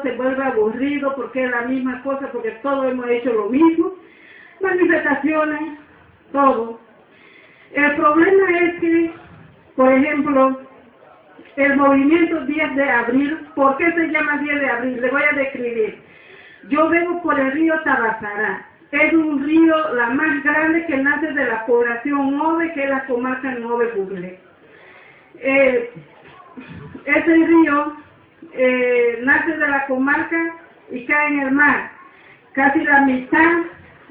se vuelve aburrido porque es la misma cosa, porque todos hemos hecho lo mismo, manifestaciones, todo. El problema es que, por ejemplo, el movimiento 10 de abril, ¿por qué se llama 10 de abril? Le voy a describir. Yo vengo por el río Tabasará. Es un río la más grande que nace de la población Nove, que es la comarca Nove-Buglé. Ese río nace de la comarca y cae en el mar. Casi la mitad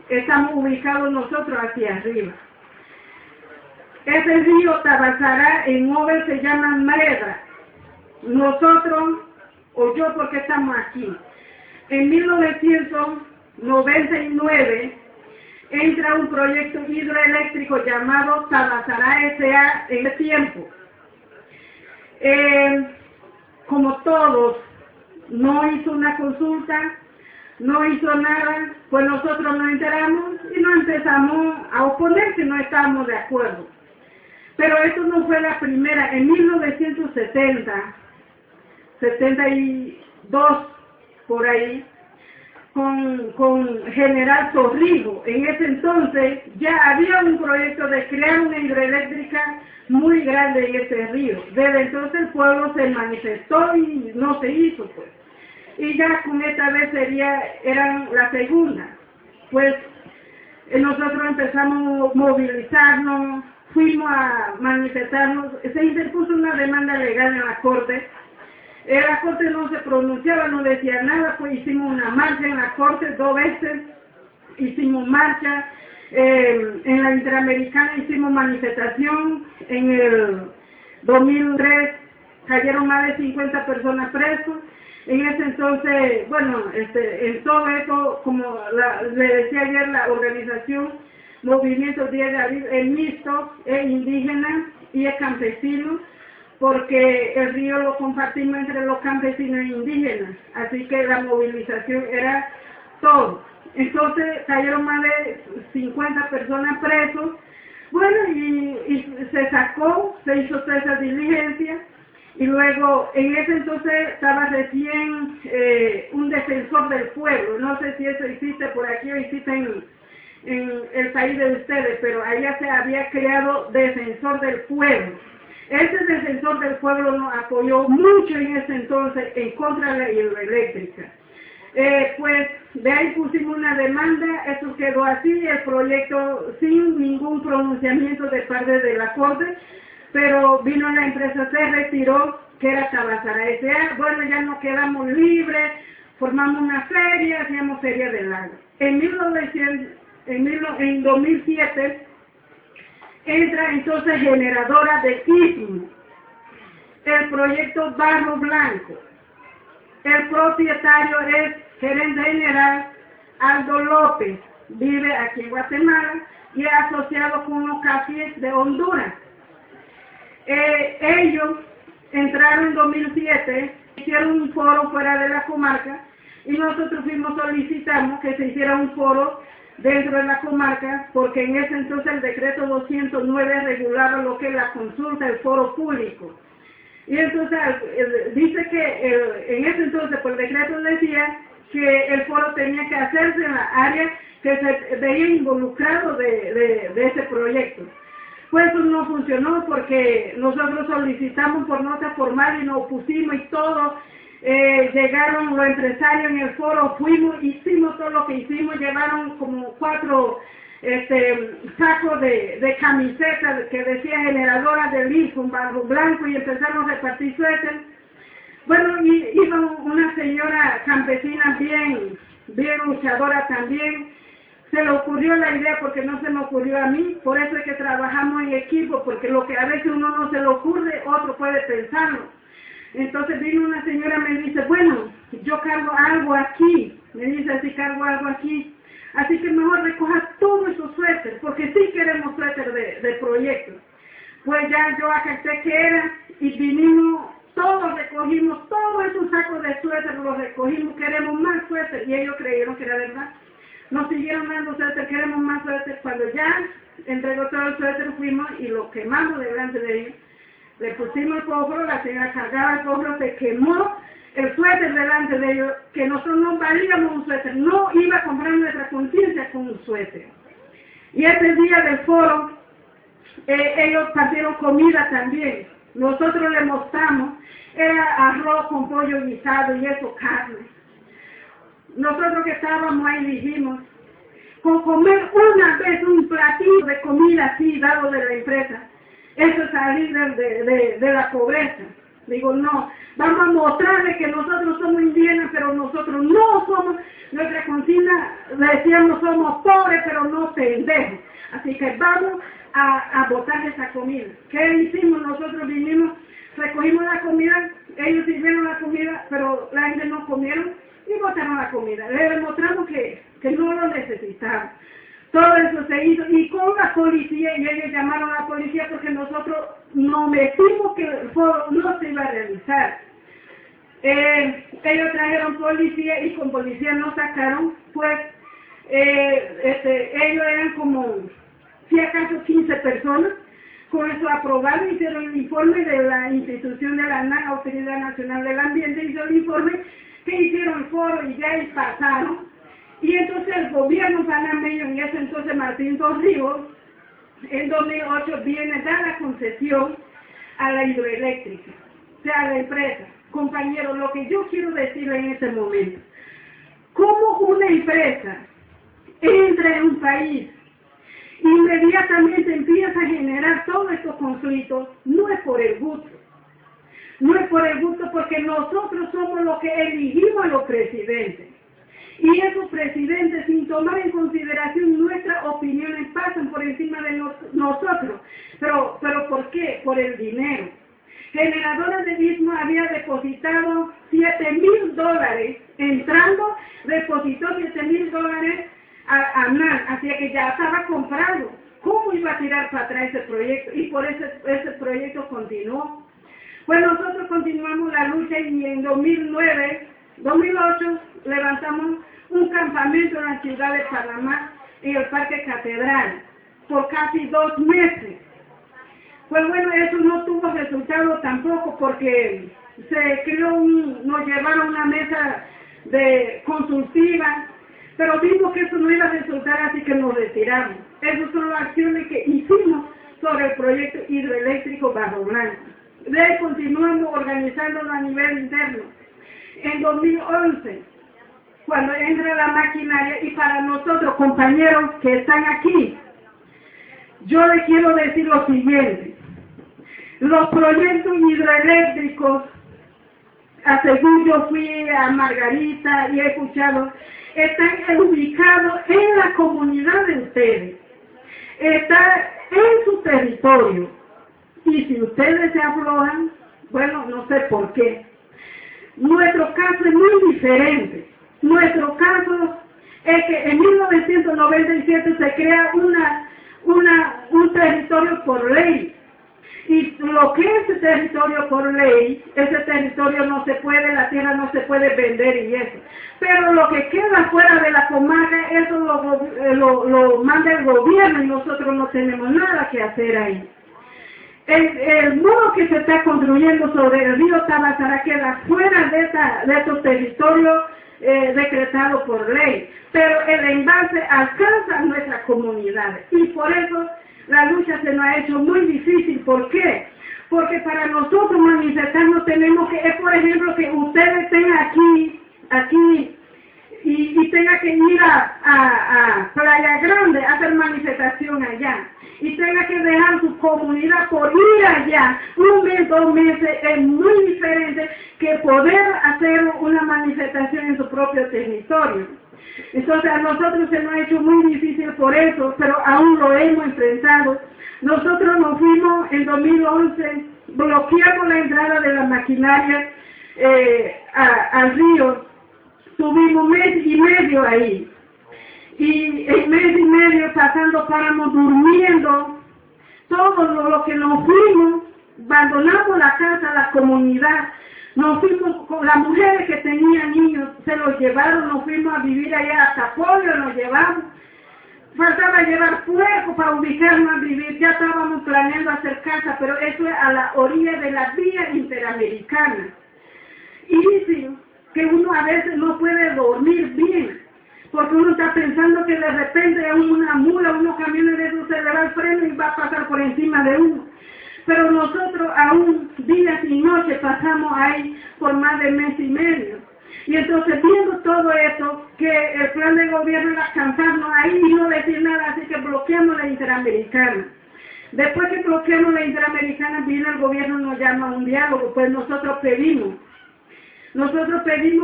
estamos ubicados nosotros hacia arriba. Ese río Tabasará en Nove se llama Medra. Nosotros, o yo porque estamos aquí, en 1999 entra un proyecto hidroeléctrico llamado Tabasará S.A. en ese tiempo. Como todos, no hizo una consulta, no hizo nada, pues nosotros nos enteramos y nos empezamos a oponer que no estábamos de acuerdo. Pero eso no fue la primera. En 1972, por ahí, con General Torrijos, en ese entonces ya había un proyecto de crear una hidroeléctrica muy grande en ese río. Desde entonces el pueblo se manifestó y no se hizo, pues. Y ya con esta vez eran la segunda. Pues nosotros empezamos a movilizarnos, fuimos a manifestarnos, se interpuso una demanda legal en la Corte. La Corte no se pronunciaba, no decía nada, pues hicimos una marcha en la Corte 2 veces, hicimos marcha, en la Interamericana hicimos manifestación, en el 2003 cayeron más de 50 personas presos. En ese entonces, bueno, en todo eso, como le decía ayer, la organización Movimiento 10 de Abril es mixto, es indígena y es campesino, porque el río lo compartimos entre los campesinos e indígenas, así que la movilización era todo. Entonces cayeron más de 50 personas presos, bueno, y se sacó, se hizo toda esa diligencia, y luego en ese entonces estaba recién un defensor del pueblo, no sé si eso existe por aquí o existe en el país de ustedes, pero allá se había creado defensor del pueblo. Ese defensor del pueblo nos apoyó mucho en ese entonces en contra de la hidroeléctrica. Pues de ahí pusimos una demanda, eso quedó así, el proyecto sin ningún pronunciamiento de parte de la Corte, pero vino la empresa, se retiró, que era Tabasará S.A. Bueno, ya nos quedamos libres, formamos una feria, hacíamos feria del lago. En 2007 entra entonces Generadora del Istmo, el proyecto Barro Blanco. El propietario es gerente general Aldo López, vive aquí en Guatemala y es asociado con los cafés de Honduras. Ellos entraron en 2007, hicieron un foro fuera de la comarca y nosotros solicitamos que se hiciera un foro dentro de la comarca, porque en ese entonces el decreto 209 regulaba lo que es la consulta, el foro público. Y entonces dice que en ese entonces, por el decreto decía que el foro tenía que hacerse en la área que se veía involucrado de ese proyecto. Pues eso no funcionó porque nosotros solicitamos por nota formal y nos opusimos y todo. Llegaron los empresarios en el foro, fuimos, hicimos todo lo que hicimos, llevaron como 4 sacos de camisetas que decía Generadora del Istmo, Barro Blanco, y empezaron a repartir suéter. Bueno, y iba una señora campesina bien luchadora también. Se le ocurrió la idea porque no se me ocurrió a mí, por eso es que trabajamos en equipo, porque lo que a veces uno no se le ocurre, otro puede pensarlo. Entonces vino una señora y me dice, bueno, yo cargo algo aquí, me dice así, cargo algo aquí, así que mejor recoja todos esos suéteres, porque sí queremos suéter de proyecto. Pues ya yo acepté que era, y vinimos, todos recogimos, todos esos sacos de suéter los recogimos, queremos más suéter, y ellos creyeron que era verdad. Nos siguieron dando suéter, queremos más suéter. Cuando ya entregó todo el suéter, fuimos y lo quemamos delante de ellos. Le pusimos el cofre, la señora cargaba el cofre, se quemó el suéter delante de ellos, que nosotros no valíamos un suéter, no iba a comprar nuestra conciencia con un suéter. Y ese día del foro, ellos partieron comida también. Nosotros le mostramos, era arroz con pollo guisado y eso, carne. Nosotros que estábamos ahí dijimos, con comer una vez un platillo de comida así, dado de la empresa, eso es salir de la pobreza. Digo, no, vamos a mostrarle que nosotros somos indígenas, pero nosotros no somos, nuestra consigna decíamos somos pobres, pero no pendejos. Así que vamos a botar esa comida. ¿Qué hicimos? Nosotros vinimos, recogimos la comida, ellos sirvieron la comida, pero la gente no comieron y botaron la comida. Le demostramos que no lo necesitaban. Todo eso se hizo y con la policía, y ellos llamaron a la policía porque nosotros nos metimos que el foro no se iba a realizar. Ellos trajeron policía y con policía nos sacaron, pues ellos eran como, si acaso 15 personas, con eso aprobaron, hicieron el informe de la institución de la ANAC, Autoridad Nacional del Ambiente, hizo el informe que hicieron el foro y ya pasaron. Y entonces el gobierno panameño, en ese entonces Martín Torrijos, en 2008 viene a dar la concesión a la hidroeléctrica, o sea, a la empresa. Compañeros, lo que yo quiero decirle en este momento, ¿cómo una empresa entra en un país, inmediatamente empieza a generar todos estos conflictos? No es por el gusto. No es por el gusto porque nosotros somos los que elegimos a los presidentes. Y esos presidentes, sin tomar en consideración nuestras opiniones, pasan por encima de nosotros. Pero ¿por qué? Por el dinero. Generadora de Istmo había depositado $7,000, entrando, depositó $7,000 a ANAC, así que ya estaba comprado. ¿Cómo iba a tirar para atrás ese proyecto? Y por ese proyecto continuó. Pues nosotros continuamos la lucha y en 2008 levantamos un campamento en la ciudad de Panamá, en el Parque Catedral, por casi 2 meses. Pues bueno, eso no tuvo resultado tampoco porque se creó nos llevaron a una mesa consultiva, pero vimos que eso no iba a resultar, así que nos retiramos. Esas son las acciones que hicimos sobre el proyecto hidroeléctrico Bajo Blanco. De ahí continuamos organizándolo a nivel interno. En 2011, cuando entra la maquinaria, y para nosotros, compañeros que están aquí, yo les quiero decir lo siguiente. Los proyectos hidroeléctricos, según yo fui a Margarita y he escuchado, están ubicados en la comunidad de ustedes. Están en su territorio. Y si ustedes se aflojan, bueno, no sé por qué. Nuestro caso es muy diferente. Nuestro caso es que en 1997 se crea un territorio por ley. Y lo que es ese territorio por ley, ese territorio no se puede, la tierra no se puede vender y eso. Pero lo que queda fuera de la comarca, eso lo manda el gobierno y nosotros no tenemos nada que hacer ahí. El muro que se está construyendo sobre el río Tabasara queda fuera de estos territorios decretados por ley, pero el embalse alcanza a nuestras comunidades y por eso la lucha se nos ha hecho muy difícil. ¿Por qué? Porque para nosotros manifestarnos tenemos que, por ejemplo, que ustedes estén aquí y tenga que ir a Playa Grande a hacer manifestación allá y tenga que dejar su comunidad por ir allá 1 mes, 2 meses, es muy diferente que poder hacer una manifestación en su propio territorio. Entonces a nosotros se nos ha hecho muy difícil por eso, pero aún lo hemos enfrentado. Nosotros nos fuimos en 2011, bloqueamos la entrada de la maquinaria al río. Tuvimos 1 mes y medio ahí. Y en 1 mes y medio pasando páramos, durmiendo, todo lo que nos fuimos, abandonamos la casa, la comunidad, nos fuimos con las mujeres que tenían niños, se los llevaron, nos fuimos a vivir allá hasta Pollo, nos llevamos. Faltaba llevar puerco para ubicarnos a vivir, ya estábamos planeando hacer casa, pero eso es a la orilla de la vía interamericana. Y dicen que uno a veces no puede dormir bien, porque uno está pensando que de repente una mula, unos camiones de esos se le va el freno y va a pasar por encima de uno. Pero nosotros aún días y noches pasamos ahí por más de mes y medio. Y entonces viendo todo esto, que el plan de gobierno era cansarnos ahí y no decir nada, así que bloqueamos la Interamericana. Después que bloqueamos la Interamericana, vino el gobierno, nos llama a un diálogo, pues nosotros pedimos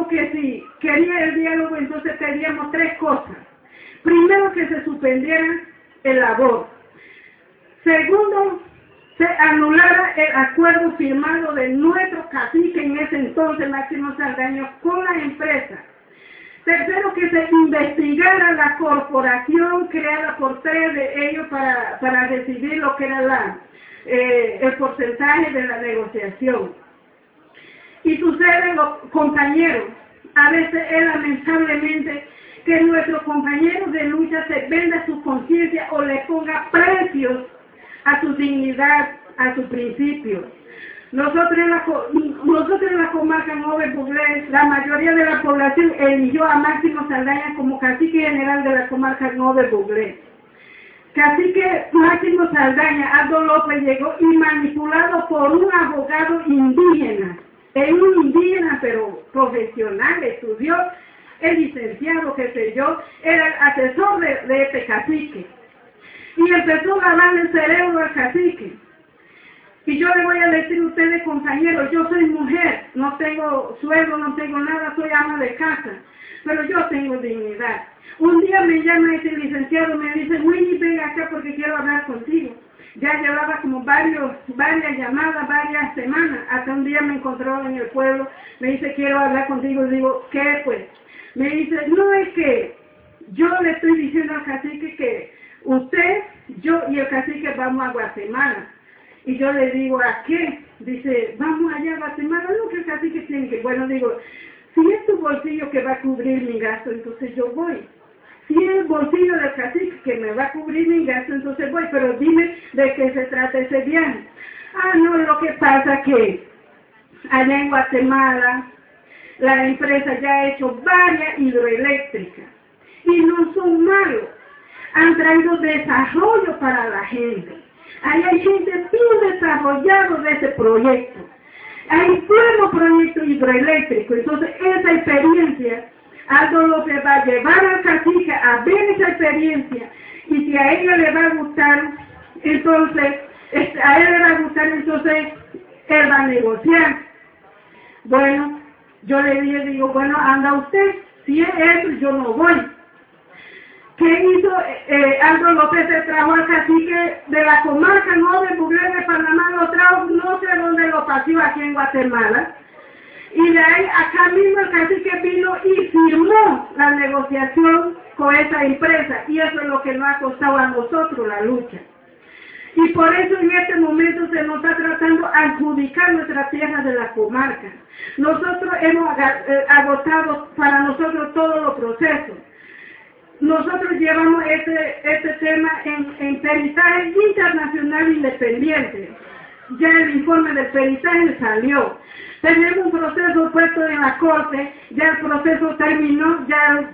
que si quería el diálogo, entonces pedíamos 3 cosas. Primero, que se suspendiera el aborto. Segundo, se anulara el acuerdo firmado de nuestro cacique en ese entonces, Máximo Saldaña, con la empresa. Tercero, que se investigara la corporación creada por 3 de ellos para decidir lo que era el porcentaje de la negociación. Y sucede, los compañeros, a veces es lamentablemente que nuestros compañeros de lucha se venda su conciencia o le ponga precios a su dignidad, a su principio. Nosotros en la comarca Nove Buglé, la mayoría de la población eligió a Máximo Saldaña como cacique general de la comarca Nove Buglé. Cacique Máximo Saldaña, Aldo López, llegó y manipulado por un abogado indígena. Es un indígena, pero profesional, estudió, es licenciado, qué sé yo, era el asesor de este cacique. Y empezó a lavarle el cerebro al cacique. Y yo le voy a decir a ustedes, compañeros, yo soy mujer, no tengo sueldo, no tengo nada, soy ama de casa, pero yo tengo dignidad. Un día me llama ese licenciado, me dice, Winnie, venga acá porque quiero hablar contigo. Ya llevaba como varias llamadas, varias semanas, hasta un día me encontró en el pueblo, me dice, quiero hablar contigo, y digo, ¿qué pues? Me dice, no, es que yo le estoy diciendo al cacique que usted, yo y el cacique vamos a Guatemala. Y yo le digo, ¿a qué? Dice, vamos allá a Guatemala, no, que el cacique tiene que, bueno, digo, si es tu bolsillo que va a cubrir mi gasto, entonces yo voy. Si es el bolsillo del cacique que me va a cubrir mi gasto, entonces voy, pero dime de qué se trata ese viaje. Ah, no, lo que pasa que allá en Guatemala la empresa ya ha hecho varias hidroeléctricas y no son malos, han traído desarrollo para la gente. Ahí hay gente bien desarrollada de ese proyecto. Hay buenos proyectos hidroeléctricos, entonces esa experiencia Aldo López va a llevar al cacique a ver esa experiencia y si a ella le va a gustar, entonces, a él le va a gustar, entonces él va a negociar. Bueno, yo le dije, digo, bueno, anda usted, si es eso, yo no voy. ¿Qué hizo Aldo López? Se trajo al cacique de la comarca Nove Buglé de Panamá, lo trajo, no sé dónde lo paseó, aquí en Guatemala. Y de ahí, acá mismo el cacique vino y firmó la negociación con esa empresa. Y eso es lo que nos ha costado a nosotros la lucha. Y por eso en este momento se nos está tratando de adjudicar nuestra tierra de la comarca. Nosotros hemos agotado para nosotros todos los procesos. Nosotros llevamos este tema en peritaje internacional independiente. Ya el informe del peritaje salió. Tenemos un proceso puesto en la corte, ya el proceso terminó, ya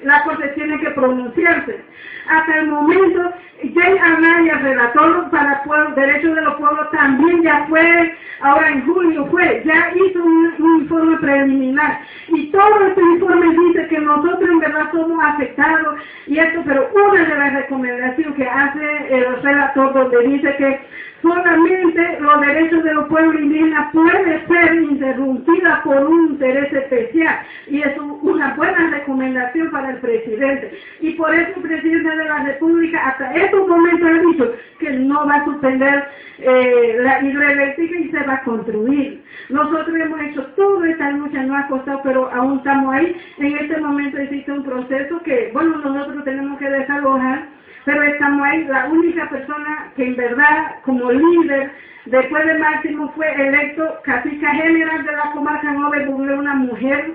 la corte tiene que pronunciarse. Hasta el momento, Jay Anaya, relator para derechos de los pueblos, también ya fue, ahora en julio ya hizo un informe preliminar. Y todo este informe dice que nosotros en verdad somos afectados, y esto, pero una de las recomendaciones que hace el relator, donde dice que solamente los derechos de los pueblos indígenas pueden ser interrumpidos por un interés especial, y es una buena recomendación para el presidente. Y por eso el presidente de la República hasta estos momentos ha dicho que no va a suspender la hidroeléctrica y se va a construir. Nosotros hemos hecho toda esta lucha, no ha costado, pero aún estamos ahí. En este momento existe un proceso que, bueno, nosotros tenemos que desalojar, pero estamos ahí. La única persona que en verdad, como líder, después de Máximo, fue electo cacique general de la comarca Nove Buglé, una mujer,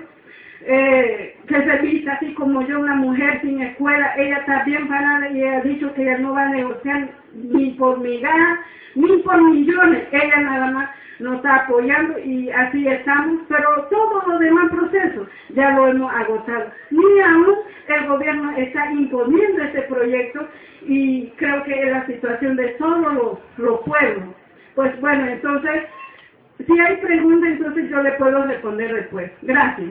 que se vista así como yo, una mujer sin escuela. Ella está bien parada y ella ha dicho que ella no va a negociar ni por migajas, ni por millones. Ella nada más nos está apoyando y así estamos, pero todos los demás procesos ya lo hemos agotado. Ni aún el gobierno está imponiendo este proyecto y creo que es la situación de todos los pueblos. Pues bueno, entonces, si hay preguntas, entonces yo le puedo responder después. Gracias.